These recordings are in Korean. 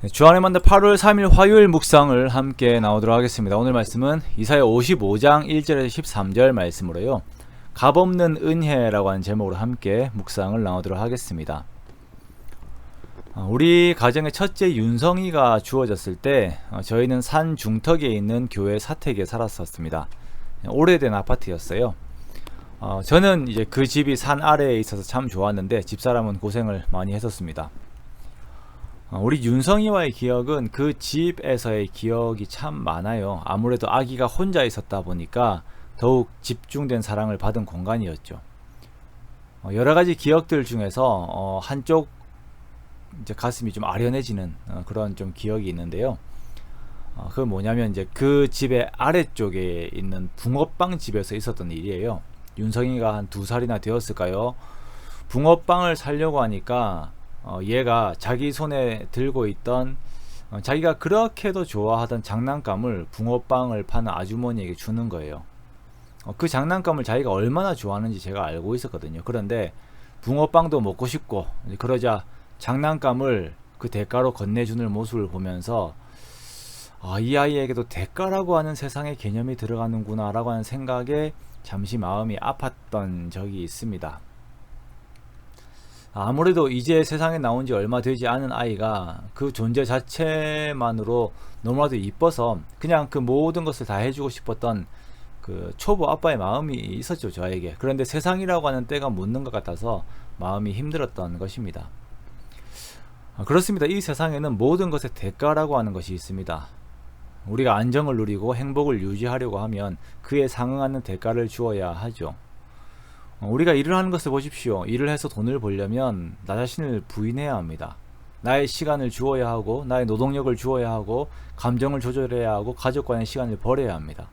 주안에 맞는 8월 3일 화요일 묵상을 함께 나오도록 하겠습니다. 오늘 말씀은 이사야 55장 1절에서 13절 말씀으로요. 값없는 은혜라고 하는 제목으로 함께 묵상을 나오도록 하겠습니다. 우리 가정의 첫째 윤성이가 주어졌을 때 저희는 산 중턱에 있는 교회 사택에 살았었습니다. 오래된 아파트였어요. 저는 이제 그 집이 산 아래에 있어서 참 좋았는데 집사람은 고생을 많이 했었습니다. 우리 윤성이와의 기억은 그 집에서의 기억이 참 많아요. 아무래도 아기가 혼자 있었다 보니까 더욱 집중된 사랑을 받은 공간이었죠. 여러 가지 기억들 중에서 한쪽 이제 가슴이 좀 아련해지는 그런 좀 기억이 있는데요. 그건 뭐냐면 이제 그 집의 아래쪽에 있는 붕어빵 집에서 있었던 일이에요. 윤성이가 한 2살이나 되었을까요? 붕어빵을 사려고 하니까 얘가 자기 손에 들고 있던 자기가 그렇게도 좋아하던 장난감을 붕어빵을 파는 아주머니에게 주는 거예요. 그 장난감을 자기가 얼마나 좋아하는지 제가 알고 있었거든요. 그런데 붕어빵도 먹고 싶고 그러자 장난감을 그 대가로 건네주는 모습을 보면서 이 아이에게도 대가라고 하는 세상의 개념이 들어가는구나 라고 하는 생각에 잠시 마음이 아팠던 적이 있습니다. 아무래도 이제 세상에 나온 지 얼마 되지 않은 아이가 그 존재 자체만으로 너무나도 이뻐서 그냥 그 모든 것을 다 해주고 싶었던 그 초보 아빠의 마음이 있었죠, 저에게. 그런데 세상이라고 하는 때가 묻는 것 같아서 마음이 힘들었던 것입니다. 그렇습니다. 이 세상에는 모든 것의 대가라고 하는 것이 있습니다. 우리가 안정을 누리고 행복을 유지하려고 하면 그에 상응하는 대가를 주어야 하죠. 우리가 일을 하는 것을 보십시오. 일을 해서 돈을 벌려면 나 자신을 부인해야 합니다. 나의 시간을 주어야 하고 나의 노동력을 주어야 하고 감정을 조절해야 하고 가족과의 시간을 버려야 합니다.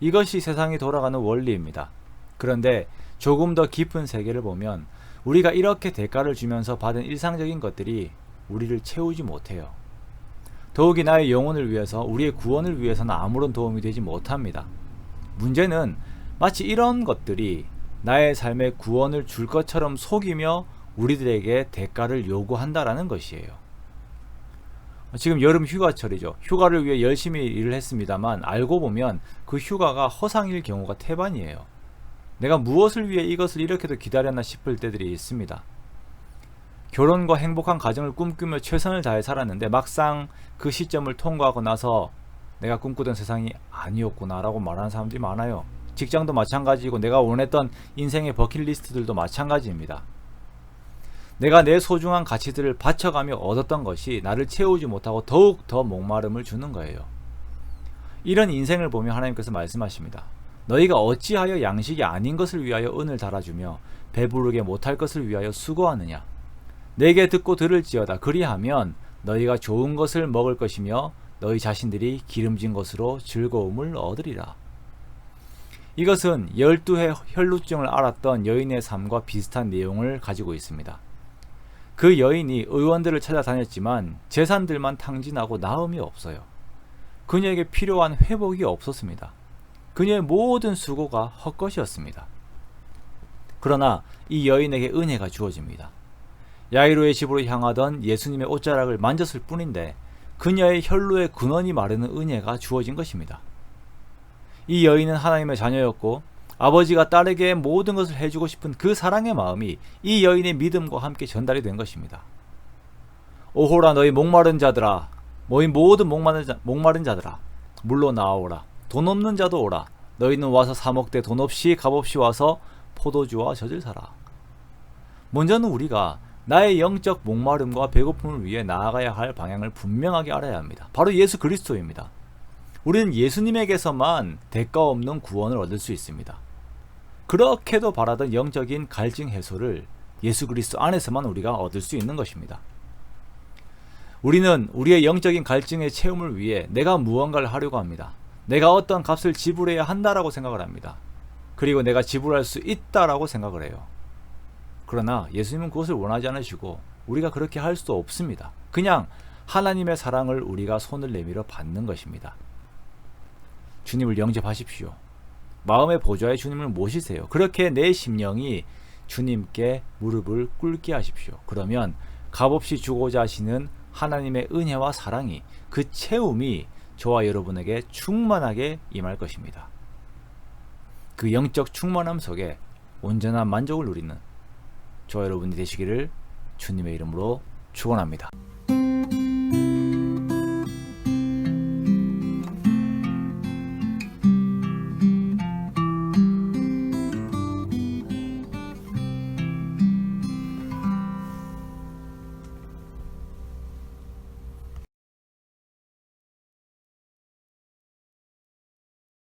이것이 세상이 돌아가는 원리입니다. 그런데 조금 더 깊은 세계를 보면 우리가 이렇게 대가를 주면서 받은 일상적인 것들이 우리를 채우지 못해요. 더욱이 나의 영혼을 위해서 우리의 구원을 위해서는 아무런 도움이 되지 못합니다. 문제는 마치 이런 것들이 나의 삶의 구원을 줄 것처럼 속이며 우리들에게 대가를 요구한다라는 것이에요. 지금 여름 휴가철이죠. 휴가를 위해 열심히 일을 했습니다만 알고 보면 그 휴가가 허상일 경우가 태반이에요. 내가 무엇을 위해 이것을 이렇게도 기다렸나 싶을 때들이 있습니다. 결혼과 행복한 가정을 꿈꾸며 최선을 다해 살았는데 막상 그 시점을 통과하고 나서 내가 꿈꾸던 세상이 아니었구나 라고 말하는 사람들이 많아요. 직장도 마찬가지고 내가 원했던 인생의 버킷리스트들도 마찬가지입니다. 내가 내 소중한 가치들을 바쳐가며 얻었던 것이 나를 채우지 못하고 더욱 더 목마름을 주는 거예요. 이런 인생을 보며 하나님께서 말씀하십니다. 너희가 어찌하여 양식이 아닌 것을 위하여 은을 달아주며 배부르게 못할 것을 위하여 수고하느냐. 내게 듣고 들을지어다. 그리하면 너희가 좋은 것을 먹을 것이며 너희 자신들이 기름진 것으로 즐거움을 얻으리라. 이것은 12해 혈루증을 앓았던 여인의 삶과 비슷한 내용을 가지고 있습니다. 그 여인이 의원들을 찾아다녔지만 재산들만 탕진하고 나음이 없어요. 그녀에게 필요한 회복이 없었습니다. 그녀의 모든 수고가 헛것이었습니다. 그러나 이 여인에게 은혜가 주어집니다. 야이로의 집으로 향하던 예수님의 옷자락을 만졌을 뿐인데 그녀의 혈루의 근원이 마르는 은혜가 주어진 것입니다. 이 여인은 하나님의 자녀였고 아버지가 딸에게 모든 것을 해주고 싶은 그 사랑의 마음이 이 여인의 믿음과 함께 전달이 된 것입니다. 오호라 너희 목마른 자들아, 너희 모든 목마른 자들아, 물로 나아오라. 돈 없는 자도 오라. 너희는 와서 사 먹되 돈 없이 값없이 와서 포도주와 젖을 사라. 먼저는 우리가 나의 영적 목마름과 배고픔을 위해 나아가야 할 방향을 분명하게 알아야 합니다. 바로 예수 그리스도입니다. 우리는 예수님에게서만 대가 없는 구원을 얻을 수 있습니다. 그렇게도 바라던 영적인 갈증 해소를 예수 그리스도 안에서만 우리가 얻을 수 있는 것입니다. 우리는 우리의 영적인 갈증의 채움을 위해 내가 무언가를 하려고 합니다. 내가 어떤 값을 지불해야 한다라고 생각을 합니다. 그리고 내가 지불할 수 있다라고 생각을 해요. 그러나 예수님은 그것을 원하지 않으시고 우리가 그렇게 할 수 없습니다. 그냥 하나님의 사랑을 우리가 손을 내밀어 받는 것입니다. 주님을 영접하십시오. 마음의 보좌에 주님을 모시세요. 그렇게 내 심령이 주님께 무릎을 꿇게 하십시오. 그러면 값없이 주고자 하시는 하나님의 은혜와 사랑이, 그 채움이 저와 여러분에게 충만하게 임할 것입니다. 그 영적 충만함 속에 온전한 만족을 누리는 저와 여러분이 되시기를 주님의 이름으로 축원합니다.